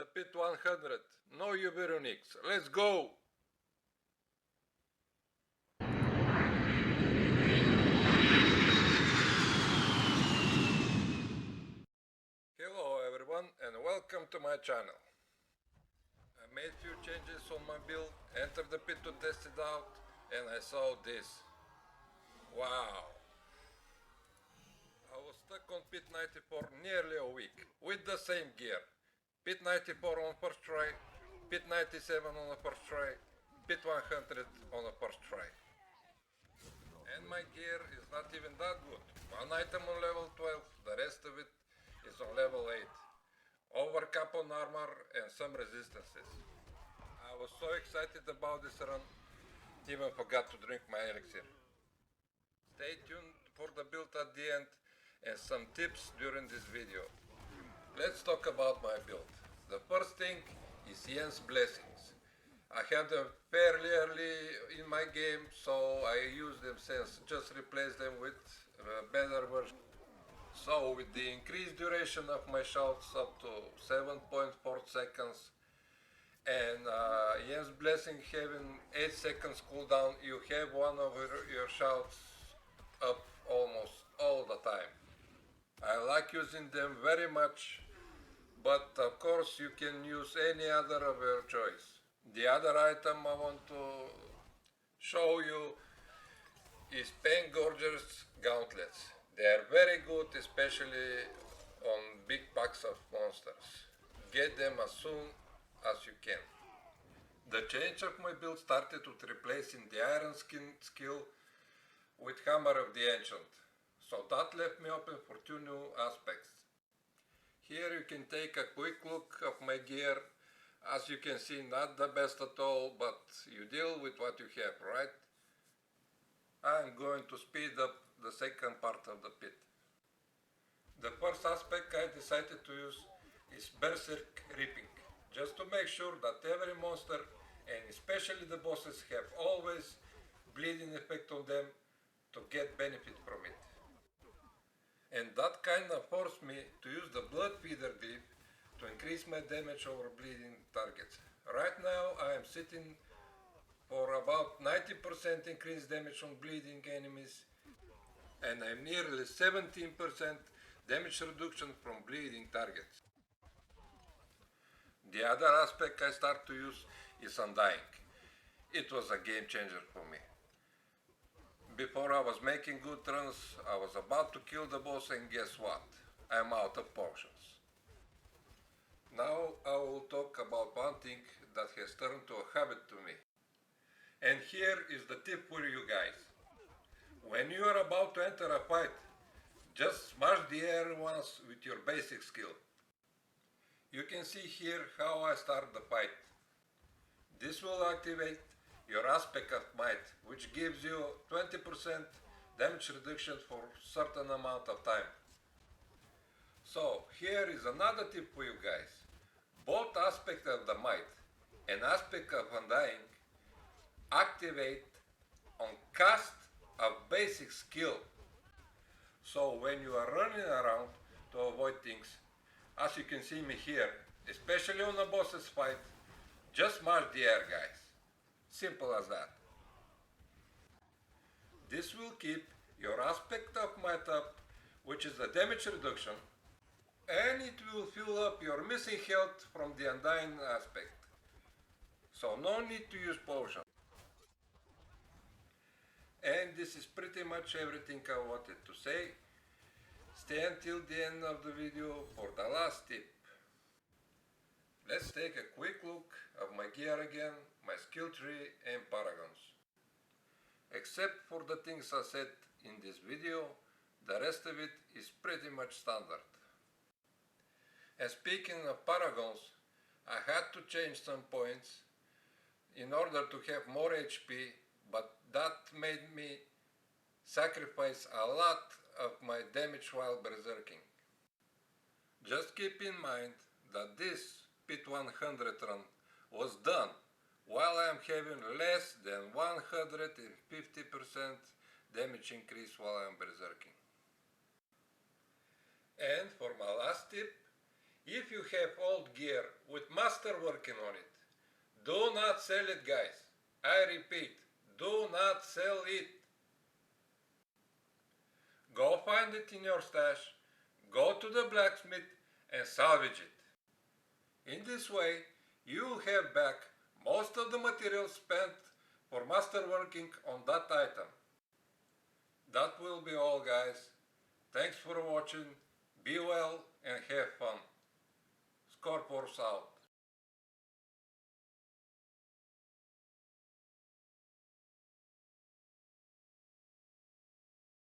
The Pit 100. No Ubironics. Let's go! Hello everyone and welcome to my channel. I made few changes on my build, entered the pit to test it out, and I saw this. Wow! I was stuck on pit 94 nearly a week with the same gear. Pit 94 on first try, pit 97 on the first try, pit 100 on the first try. And my gear is not even that good. One item on level 12, the rest of it is on level 8. Overcap on armor and some resistances. I was so excited about this run, even forgot to drink my elixir. Stay tuned for the build at the end and some tips during this video. Let's talk about my build. The first thing is Yen's blessings. I had them fairly early in my game, so I used them since just replaced them with a better version. So with the increased duration of my shouts up to 7.4 seconds and Yen's blessing having 8 seconds cooldown, you have one of your shouts up almost all the time. I like using them very much, but of course you can use any other of your choice. The other item I want to show you is Paingorger's gauntlets. They are very good, especially on big packs of monsters. Get them as soon as you can. The change of my build started with replacing the iron skin skill with Hammer of the Ancient, so that left me open for two new aspects. Here you can take a quick look of my gear. As you can see, not the best at all, but you deal with what you have, right? I'm going to speed up the second part of the pit. The first aspect I decided to use is Berserk Ripping, just to make sure that every monster, and especially the bosses, have always bleeding effect on them to get benefit from it. And that kinda forced me to use the Blood Feeder Glyph to increase my damage over bleeding targets. Right now I am sitting for about 90% increased damage on bleeding enemies, and I'm nearly 17% damage reduction from bleeding targets. The other aspect I start to use is Undying. It was a game changer for me. Before I was making good runs, I was about to kill the boss, and guess what? I'm out of potions. Now I will talk about one thing that has turned to a habit to me. And here is the tip for you guys. When you are about to enter a fight, just smash the air once with your basic skill. You can see here how I start the fight. This will activate your aspect of might, which gives you 20% damage reduction for a certain amount of time. So here is another tip for you guys. Both aspect of the might and aspect of undying activate on cast of basic skill. So when you are running around to avoid things, as you can see me here, especially on a boss's fight, just smash the air, guys. Simple as that. This will keep your aspect of might up, which is the damage reduction, and it will fill up your missing health from the undying aspect. So no need to use potion. And this is pretty much everything I wanted to say. Stay until the end of the video for the last tip. Let's take a quick look of my gear again, my skill tree and paragons. Except for the things I said in this video, the rest of it is pretty much standard. And speaking of paragons, I had to change some points in order to have more HP, but that made me sacrifice a lot of my damage while berserking. Just keep in mind that this Pit 100 run was done while I am having less than 150% damage increase while I am berserking. And for my last tip, If you have old gear with master working on it, do not sell it, guys. I repeat, do not sell it. Go find it in your stash, go to the blacksmith and salvage it. In this way, you will have back most of the material spent for masterworking on that item. That will be all, guys. Thanks for watching. Be well and have fun. Scorpors out.